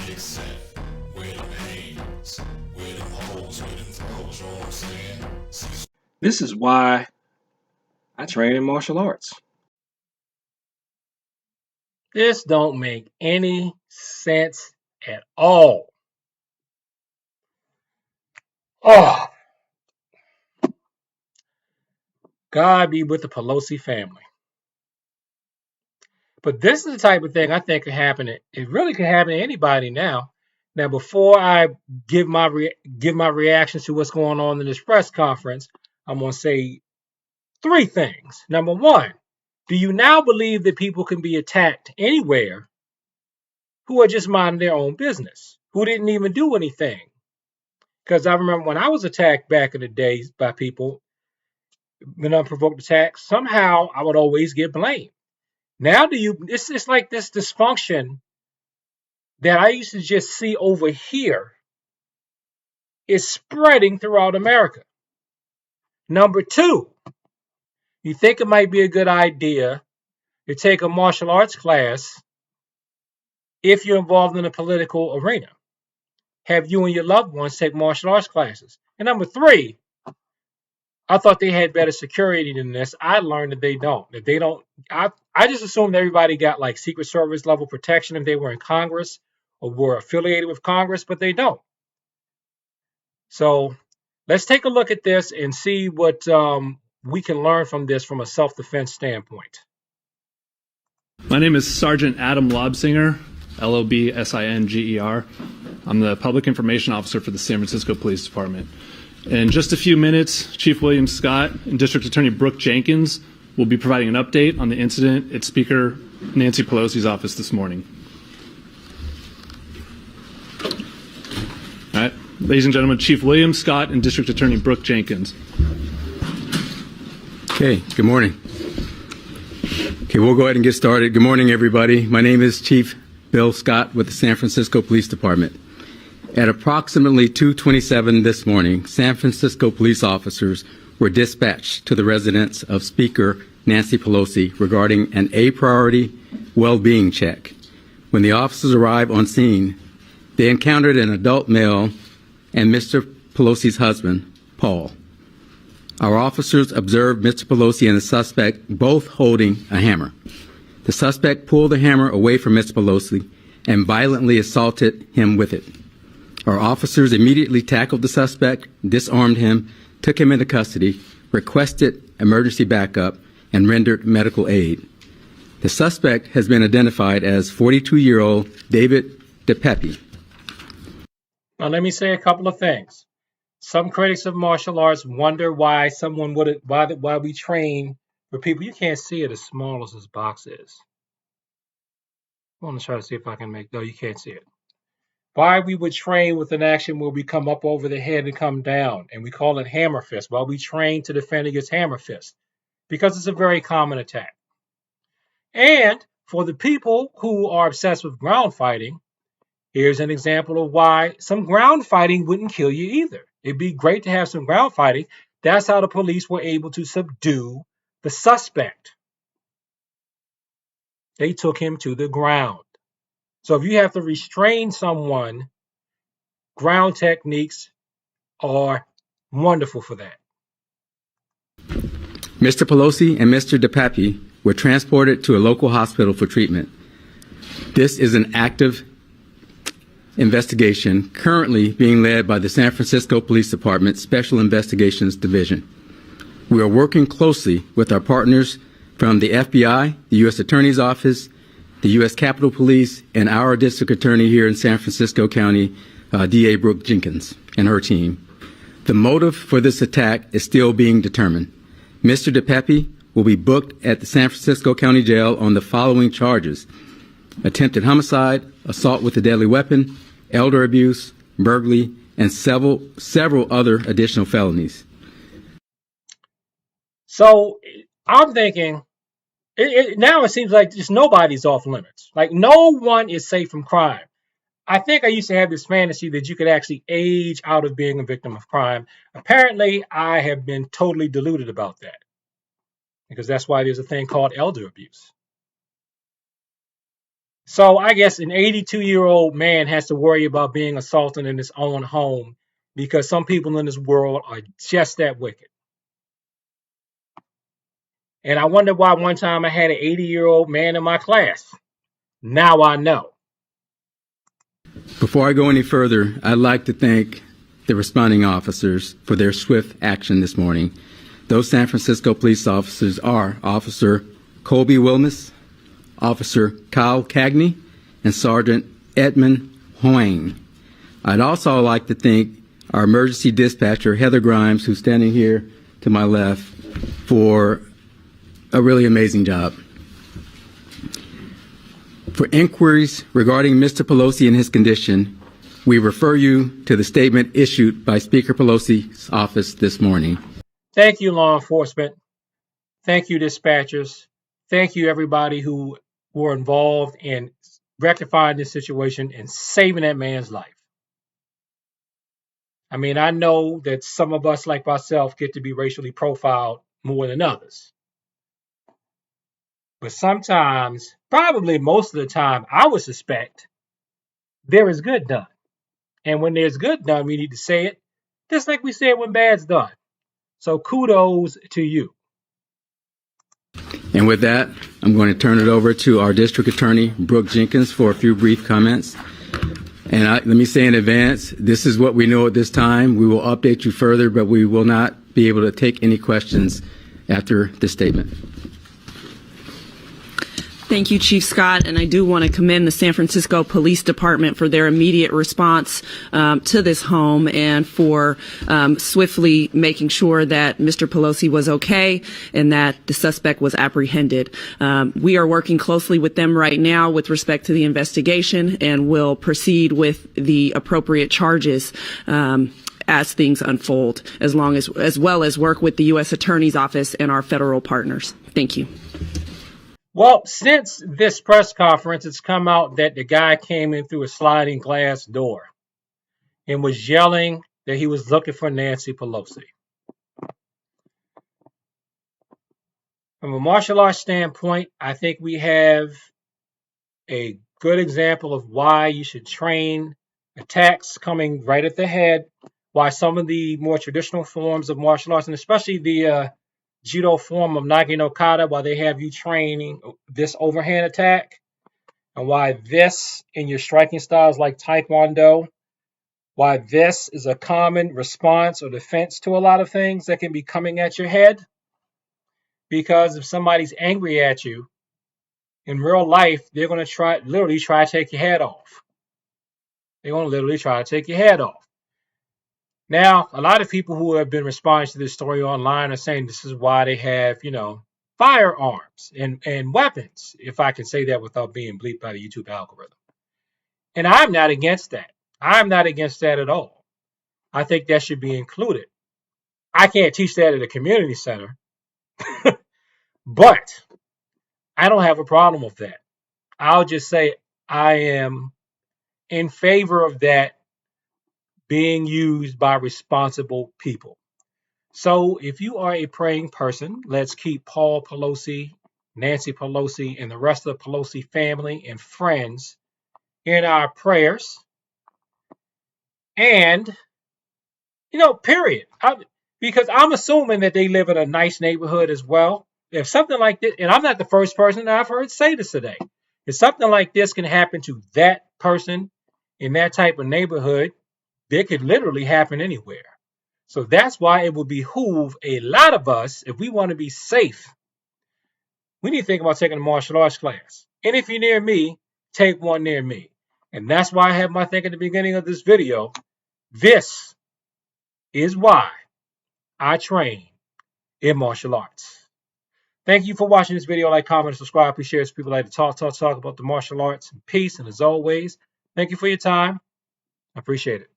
except where them hands, where them holes, where them throws, you know what I'm saying? This is why I train in martial arts. This don't make any sense at all. Oh, God be with the Pelosi family. But this is the type of thing I think could happen. It really could happen to anybody now. Now, before I give my reactions to what's going on in this press conference, I'm going to say three things. Number one, do you now believe that people can be attacked anywhere who are just minding their own business, who didn't even do anything? Because I remember when I was attacked back in the days by people, an unprovoked attack, somehow I would always get blamed. Now it's like this dysfunction that I used to just see over here is spreading throughout America. Number two, you think it might be a good idea to take a martial arts class if you're involved in a political arena. Have you and your loved ones take martial arts classes. And number three, I thought they had better security than this. I learned that they don't. That they don't. I just assumed everybody got like Secret Service level protection if they were in Congress or were affiliated with Congress, but they don't. So let's take a look at this and see what we can learn from this from a self-defense standpoint. My name is Sergeant Adam Lobsinger, Lobsinger. I'm the Public Information Officer for the San Francisco Police Department. In just a few minutes, Chief William Scott and District Attorney Brooke Jenkins will be providing an update on the incident at Speaker Nancy Pelosi's office this morning. All right, ladies and gentlemen, Chief William Scott and District Attorney Brooke Jenkins. Okay, good morning. Okay, we'll go ahead and get started. Good morning, everybody. My name is Chief Bill Scott with the San Francisco Police Department. At approximately 2:27 this morning, San Francisco police officers were dispatched to the residence of Speaker Nancy Pelosi regarding an A-priority well-being check. When the officers arrived on scene, they encountered an adult male and Mr. Pelosi's husband, Paul. Our officers observed Mr. Pelosi and the suspect both holding a hammer. The suspect pulled the hammer away from Mr. Pelosi and violently assaulted him with it. Our officers immediately tackled the suspect, disarmed him, took him into custody, requested emergency backup, and rendered medical aid. The suspect has been identified as 42-year-old David DePepe. Now, let me say a couple of things. Some critics of martial arts wonder why why we train for people. You can't see it as small as this box is. I want to try to see if I can no, you can't see it. Why we would train with an action where we come up over the head and come down, and we call it hammer fist. Why we train to defend against hammer fist, because it's a very common attack. And for the people who are obsessed with ground fighting, here's an example of why some ground fighting wouldn't kill you either. It'd be great to have some ground fighting. That's how the police were able to subdue the suspect. They took him to the ground. So if you have to restrain someone, ground techniques are wonderful for that. Mr. Pelosi and Mr. DePepe were transported to a local hospital for treatment. This is an active investigation currently being led by the San Francisco Police Department Special Investigations Division. We are working closely with our partners from the FBI, the U.S. Attorney's Office, the U.S. Capitol Police, and our district attorney here in San Francisco County, DA Brooke Jenkins, and her team. The motive for this attack is still being determined. Mr. DePepe will be booked at the San Francisco County Jail on the following charges: attempted homicide, assault with a deadly weapon, elder abuse, burglary, and several other additional felonies. So I'm thinking, now it seems like just nobody's off limits. Like no one is safe from crime. I think I used to have this fantasy that you could actually age out of being a victim of crime. Apparently, I have been totally deluded about that, because that's why there's a thing called elder abuse. So I guess an 82-year-old man has to worry about being assaulted in his own home because some people in this world are just that wicked. And I wonder why one time I had an 80-year-old man in my class. Now I know. Before I go any further, I'd like to thank the responding officers for their swift action this morning. Those San Francisco police officers are Officer Colby Wilmus, Officer Kyle Cagney, and Sergeant Edmund Hoang. I'd also like to thank our emergency dispatcher, Heather Grimes, who's standing here to my left, for a really amazing job. For inquiries regarding Mr. Pelosi and his condition, we refer you to the statement issued by Speaker Pelosi's office this morning. Thank you, law enforcement. Thank you, dispatchers. Thank you, everybody who were involved in rectifying this situation and saving that man's life. I mean, I know that some of us, like myself, get to be racially profiled more than others. But sometimes, probably most of the time, I would suspect there is good done. And when there's good done, we need to say it, just like we said when bad's done. So kudos to you. And with that, I'm going to turn it over to our District Attorney, Brooke Jenkins, for a few brief comments. And let me say in advance, this is what we know at this time. We will update you further, but we will not be able to take any questions after this statement. Thank you, Chief Scott, and I do want to commend the San Francisco Police Department for their immediate response to this home and for swiftly making sure that Mr. Pelosi was okay and that the suspect was apprehended. We are working closely with them right now with respect to the investigation and will proceed with the appropriate charges as things unfold, as well as work with the U.S. Attorney's Office and our federal partners. Thank you. Well, since this press conference, it's come out that the guy came in through a sliding glass door and was yelling that he was looking for Nancy Pelosi. From a martial arts standpoint, I think we have a good example of why you should train attacks coming right at the head, why some of the more traditional forms of martial arts, and especially the judo form of Nage no Kata, why they have you training this overhand attack, and why this in your striking styles like Taekwondo, why this is a common response or defense to a lot of things that can be coming at your head. Because if somebody's angry at you in real life, they're going to literally try to take your head off. They're going to literally try to take your head off. Now, a lot of people who have been responding to this story online are saying this is why they have, firearms and weapons, if I can say that without being bleeped by the YouTube algorithm. And I'm not against that. I'm not against that at all. I think that should be included. I can't teach that at a community center, but I don't have a problem with that. I'll just say I am in favor of that being used by responsible people. So if you are a praying person, let's keep Paul Pelosi, Nancy Pelosi, and the rest of the Pelosi family and friends in our prayers. And, period. Because I'm assuming that they live in a nice neighborhood as well. If something like this, and I'm not the first person that I've heard say this today, if something like this can happen to that person in that type of neighborhood, it could literally happen anywhere. So that's why it would behoove a lot of us, if we want to be safe, we need to think about taking a martial arts class. And if you're near me, take one near me. And that's why I have my thing at the beginning of this video. This is why I train in martial arts. Thank you for watching this video. Like, comment, and subscribe. Appreciate it. People like to talk about the martial arts and peace. And as always, thank you for your time. I appreciate it.